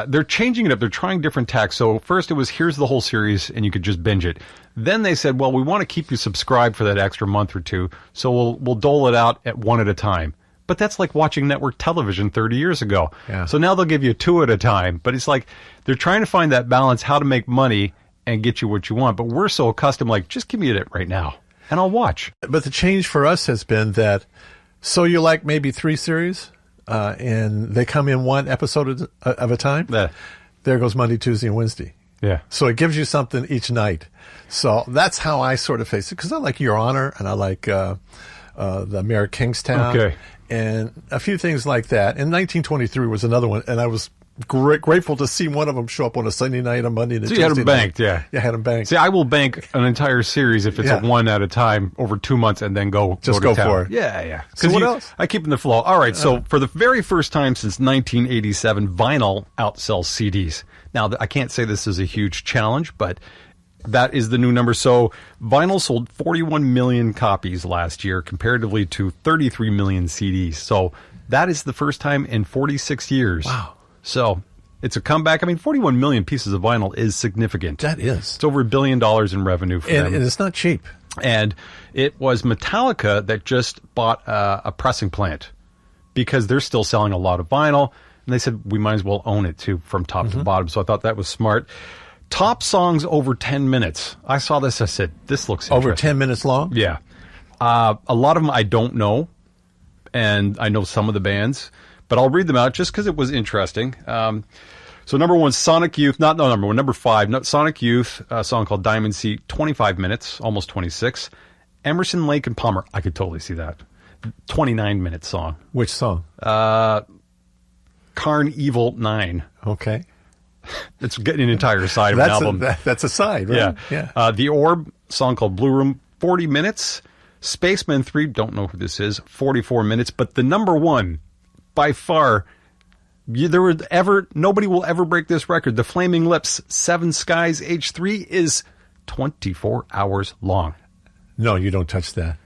they're changing it up. They're trying different tacks. So first it was, here's the whole series, and you could just binge it. Then they said, well, we want to keep you subscribed for that extra month or two, so we'll dole it out at one at a time. But that's like watching network television 30 years ago. Yeah. So now they'll give you two at a time. But it's like they're trying to find that balance, how to make money and get you what you want. But we're so accustomed, like, just give me it right now, and I'll watch. But the change for us has been that, so you like maybe 3 series, and they come in one episode of a time. There goes Monday, Tuesday, and Wednesday. Yeah. So it gives you something each night. So that's how I sort of face it, because I like Your Honor, and I like the Mayor of Kingstown, and a few things like that. And 1923 was another one, and I was grateful to see one of them show up on a Sunday night, a Monday, and a Tuesday night. So you had them banked, Yeah, I had them banked. See, I will bank an entire series if it's a one at a time over 2 months, and then go for it. Yeah. So what else? I keep in the flow. All right, so for the very first time since 1987, vinyl outsells CDs. Now, I can't say this is a huge challenge, but that is the new number. So vinyl sold 41 million copies last year, comparatively to 33 million CDs. So that is the first time in 46 years. Wow. So it's a comeback. I mean, 41 million pieces of vinyl is significant. That is. It's over $1 billion in revenue for them. And it's not cheap. And it was Metallica that just bought a pressing plant because they're still selling a lot of vinyl. And they said, we might as well own it, too, from top to bottom. So I thought that was smart. Top songs over 10 minutes. I saw this. I said, this looks interesting. Over 10 minutes long? Yeah. A lot of them I don't know. And I know some of the bands. But I'll read them out just because it was interesting. So number 1, Sonic Youth. Number 5, Sonic Youth, a song called Diamond Sea, 25 minutes, almost 26. Emerson, Lake and Palmer. I could totally see that. 29-minute song. Which song? Carn Evil 9. Okay. It's getting an entire side of an album. That's a side, right? Yeah. The Orb, song called Blue Room, 40 minutes. Spaceman 3, don't know who this is, 44 minutes. But the number 1, by far, nobody will ever break this record. The Flaming Lips, 7 Skies H3 is 24 hours long. No, you don't touch that.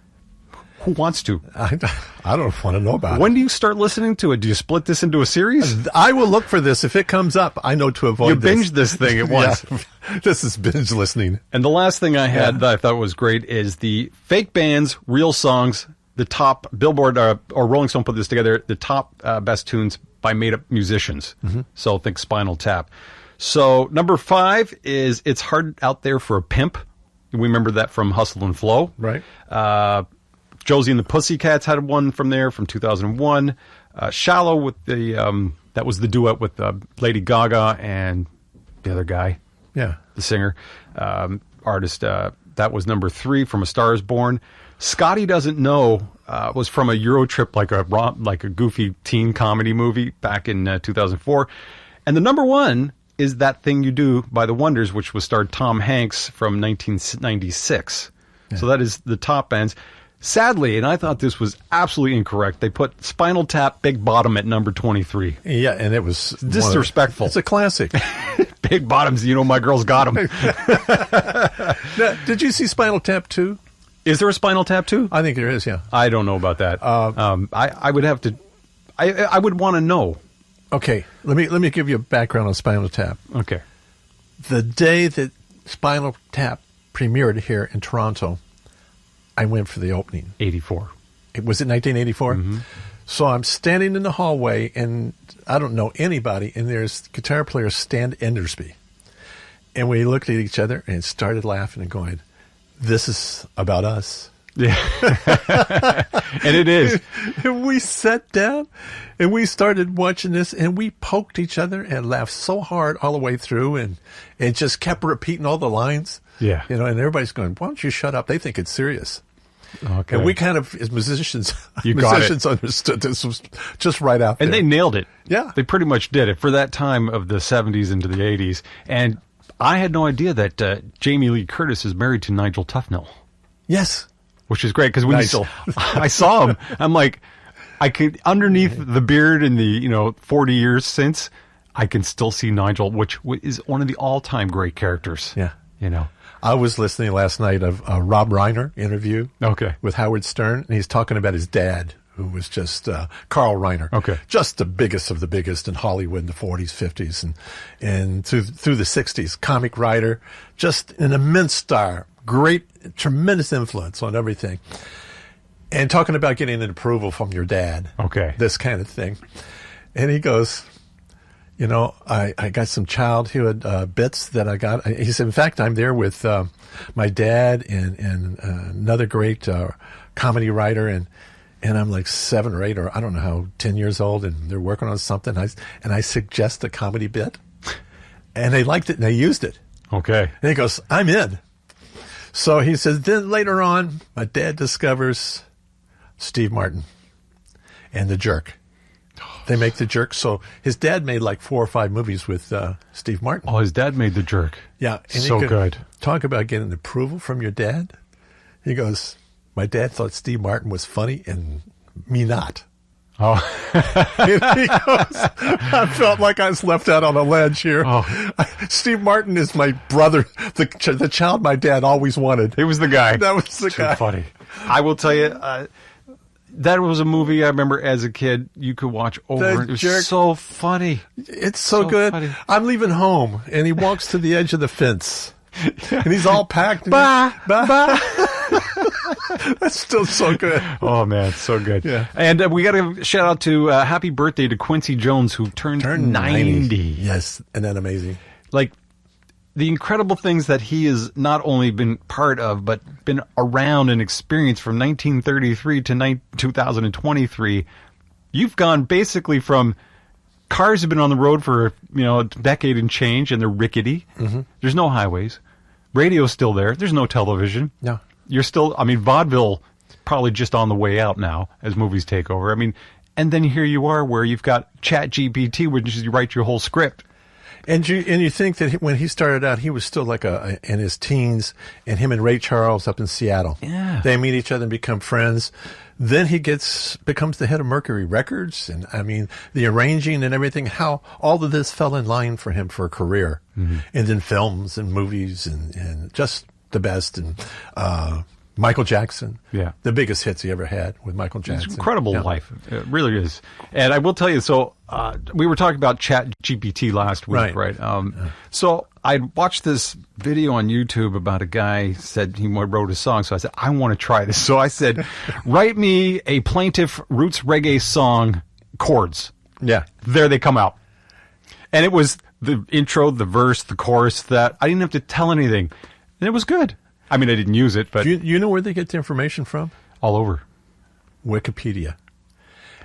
Who wants to? I don't want to know about it. When do you start listening to it? Do you split this into a series? I will look for this. If it comes up, I know to avoid this. You binge this thing at once. Yeah. This is binge listening. And the last thing I had that I thought was great is the fake bands, real songs, the top Billboard or Rolling Stone put this together, the top best tunes by made-up musicians. Mm-hmm. So think Spinal Tap. So number 5 is It's Hard Out There for a Pimp. We remember that from Hustle and Flow. Right. Josie and the Pussycats had one from there from 2001. Shallow with the that was the duet with Lady Gaga and the other guy. Yeah. The singer. Artist. That was number 3 from A Star Is Born. Scotty Doesn't Know was from a Euro trip, like a goofy teen comedy movie back in 2004. And the number 1 is That Thing You Do by The Wonders, which was starred Tom Hanks from 1996. Yeah. So that is the top bands. Sadly, and I thought this was absolutely incorrect, they put Spinal Tap Big Bottom at number 23. Yeah, and it was disrespectful. It's a classic. Big Bottoms, my girl's got them. Now, did you see Spinal Tap 2? Is there a Spinal Tap 2? I think there is, yeah. I don't know about that. I would have to... I would want to know. Okay, let me give you a background on Spinal Tap. Okay. The day that Spinal Tap premiered here in Toronto, I went for the opening. 84. Was it 1984? Mm-hmm. So I'm standing in the hallway, and I don't know anybody, and there's guitar player Stan Endersby. And we looked at each other and started laughing and going, this is about us. Yeah. And it is. And we sat down and we started watching this, and we poked each other and laughed so hard all the way through, and just kept repeating all the lines. Yeah. And everybody's going, why don't you shut up? They think it's serious. Okay. And we kind of, as musicians, musicians understood this was just right out there. And they nailed it. Yeah. They pretty much did it for that time of the 70s into the 80s. And I had no idea that Jamie Lee Curtis is married to Nigel Tufnell. Yes. Which is great, because when Nigel. I saw him, I'm like, I could, underneath the beard and the 40 years since, I can still see Nigel, which is one of the all-time great characters. Yeah. I was listening last night of a Rob Reiner interview with Howard Stern, and he's talking about his dad, who was just Carl Reiner. Okay. Just the biggest of the biggest in Hollywood in the 40s, 50s, and through the 60s. Comic writer, just an immense star, great, tremendous influence on everything. And talking about getting an approval from your dad. Okay. This kind of thing. And he goes, I got some childhood bits that I got. He said, in fact, I'm there with my dad and another great comedy writer, and I'm like 7 or 8 or I don't know how, 10 years old, and they're working on something. And I suggest a comedy bit, and they liked it and they used it. Okay. And he goes, I'm in. So he says, then later on, my dad discovers Steve Martin and The Jerk. They make The Jerk. So his dad made like 4 or 5 movies with Steve Martin. Oh, his dad made The Jerk. Yeah. And so good. Talk about getting approval from your dad. He goes, my dad thought Steve Martin was funny and me not. Oh. And he goes, I felt like I was left out on a ledge here. Oh. Steve Martin is my brother, the child my dad always wanted. He was the guy. That was the guy. Funny. I will tell you, that was a movie I remember as a kid you could watch over. It was so funny. It's so good. Funny. I'm leaving home, and he walks to the edge of the fence, and he's all packed. Bah. That's still so good. Oh, man, so good. Yeah. And we got to shout out to happy birthday to Quincy Jones, who turned 90. Yes, isn't that amazing? Like, the incredible things that he has not only been part of, but been around and experienced from 1933 to 2023. You've gone basically from cars have been on the road for a decade and change, and they're rickety. Mm-hmm. There's no highways. Radio's still there. There's no television. No. You're still, vaudeville probably just on the way out now as movies take over. And then here you are where you've got ChatGPT, which is you write your whole script. And you think that when he started out, he was still like in his teens, and him and Ray Charles up in Seattle. Yeah. They meet each other and become friends. Then he becomes the head of Mercury Records, and the arranging and everything, how all of this fell in line for him for a career. Mm-hmm. And then films and movies and just the best. And Michael Jackson. Yeah. The biggest hits he ever had with Michael Jackson. It's incredible life. It really is. And I will tell you, so we were talking about Chat GPT last week, right? So I watched this video on YouTube about a guy said he wrote a song. So I said, I want to try this. So I said, write me a plaintive roots reggae song chords. Yeah. There they come out. And it was the intro, the verse, the chorus, that I didn't have to tell anything. And it was good. I mean, I didn't use it, but... You know where they get the information from? All over. Wikipedia.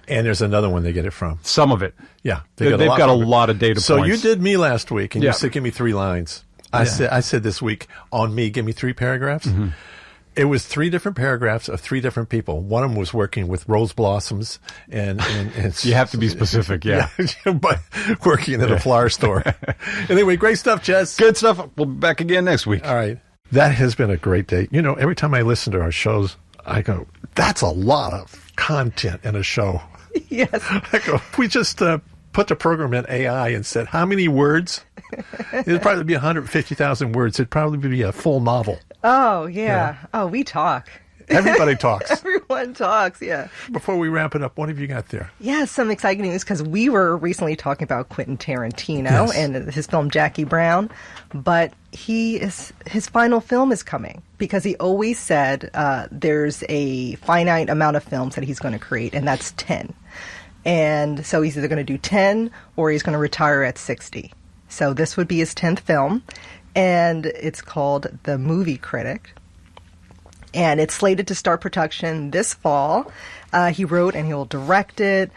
And there's another one they get it from. Some of it. Yeah. They've got a lot of data points. So you did me last week, and you said, give me 3 lines. I said this week, on me, give me 3 paragraphs. Mm-hmm. It was 3 different paragraphs of 3 different people. One of them was working with rose blossoms, and you have to be specific, yeah. But working at a flower store. Anyway, great stuff, Jess. Good stuff. We'll be back again next week. All right. That has been a great day. You know, every time I listen to our shows, I go, that's a lot of content in a show. Yes. I go, if we just put the program in AI and said, how many words? It'd probably be 150,000 words. It'd probably be a full novel. Oh, yeah. Oh, we talk. Everybody talks. Everyone talks, yeah. Before we wrap it up, what have you got there? Yeah, some exciting news, because we were recently talking about Quentin Tarantino and his film Jackie Brown, but his final film is coming, because he always said there's a finite amount of films that he's going to create, and that's 10. And so he's either going to do 10 or he's going to retire at 60. So this would be his 10th film, and it's called The Movie Critic. And it's slated to start production this fall. He wrote and he'll direct it.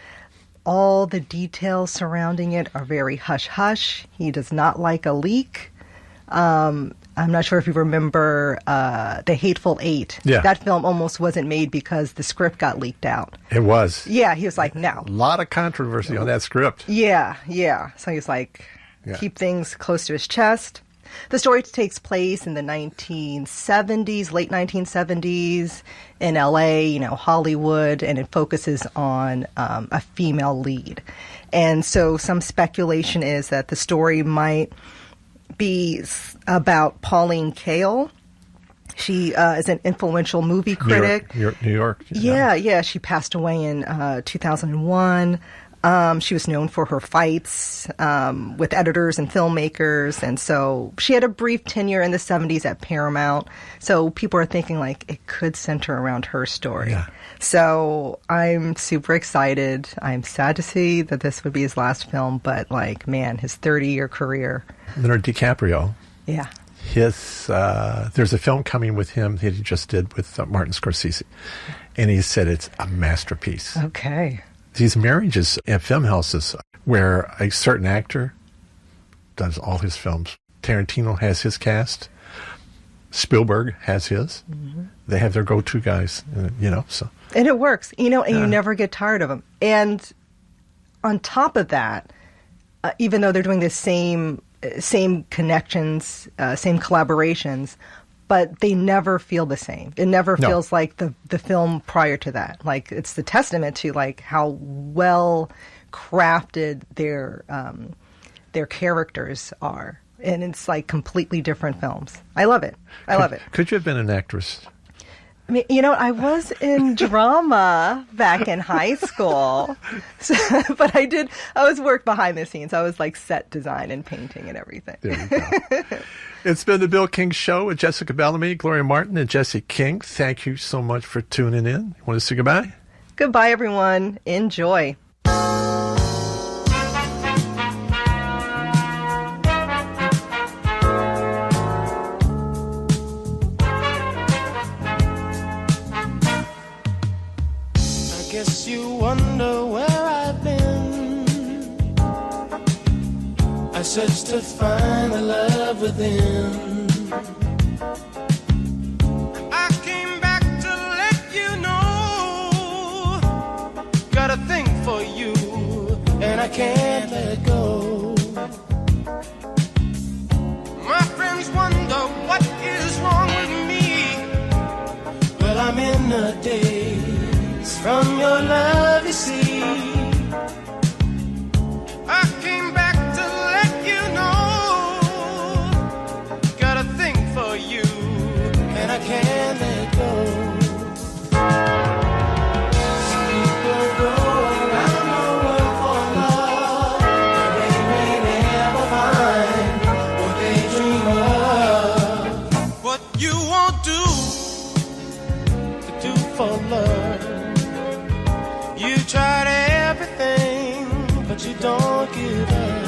All the details surrounding it are very hush-hush. He does not like a leak. I'm not sure if you remember The Hateful Eight. Yeah. That film almost wasn't made because the script got leaked out. It was. Yeah, he was like, no. A lot of controversy on that script. Yeah. So he's like, keep things close to his chest. The story takes place in the 1970s, late 1970s, in LA, Hollywood, and it focuses on a female lead. And so some speculation is that the story might be about Pauline Kael. She is an influential movie critic. New York. Yeah. She passed away in 2001. She was known for her fights with editors and filmmakers, and so she had a brief tenure in the 70s at Paramount. So people are thinking like it could center around her story. Yeah. So I'm super excited. I'm sad to see that this would be his last film, but his 30-year career. Leonardo DiCaprio. Yeah. There's a film coming with him that he just did with Martin Scorsese, and he said it's a masterpiece. Okay. These marriages at film houses where a certain actor does all his films. Tarantino has his cast. Spielberg has his. Mm-hmm. They have their go-to guys, so. And it works, and you never get tired of them. And on top of that, even though they're doing the same connections, same collaborations, but they never feel the same. It never feels like the film prior to that. It's the testament to how well crafted their characters are, and it's completely different films. I love it. I love it. Could you have been an actress? I mean, I was in drama back in high school, but I was work behind the scenes. I was set design and painting and everything. There you go. It's been the Bill King Show with Jessica Bellamy, Gloria Martin, and Jesse King. Thank you so much for tuning in. You want to say goodbye? Goodbye, everyone. Enjoy. Guess you wonder where I've been. I searched to find the love within. I came back to let you know. Got a thing for you, and I can't let go. My friends wonder what is wrong with me. Well, I'm in a daze from your love, you see. I came back to let you know. give up.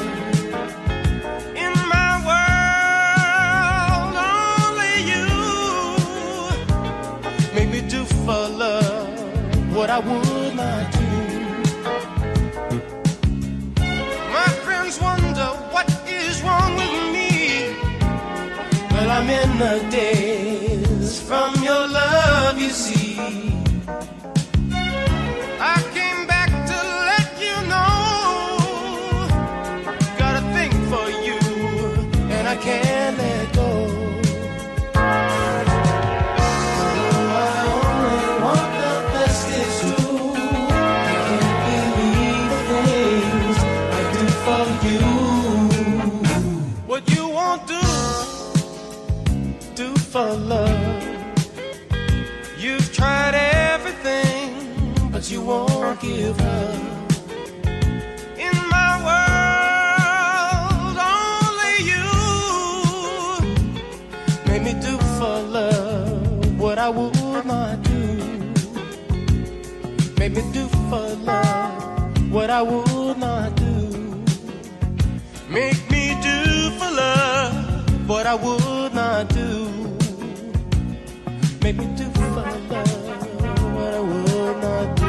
In my world, only you make me do for love what I would not do. My friends wonder what is wrong with me. Well, I'm in the days from your love, you see. I came back to let you know, got a thing for you, and I can't let go. I only want the best, it's true. I can't believe the things I do for you. What you won't do for love. You've tried everything, but you won't give up. In my world, only you made me do for love what I would not do. Made me do for love what I would not do. Make me do for love what I would not do. Make me do for love what I would not do.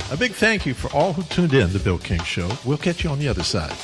A big thank you for all who tuned in to The Bill King Show. We'll catch you on the other side.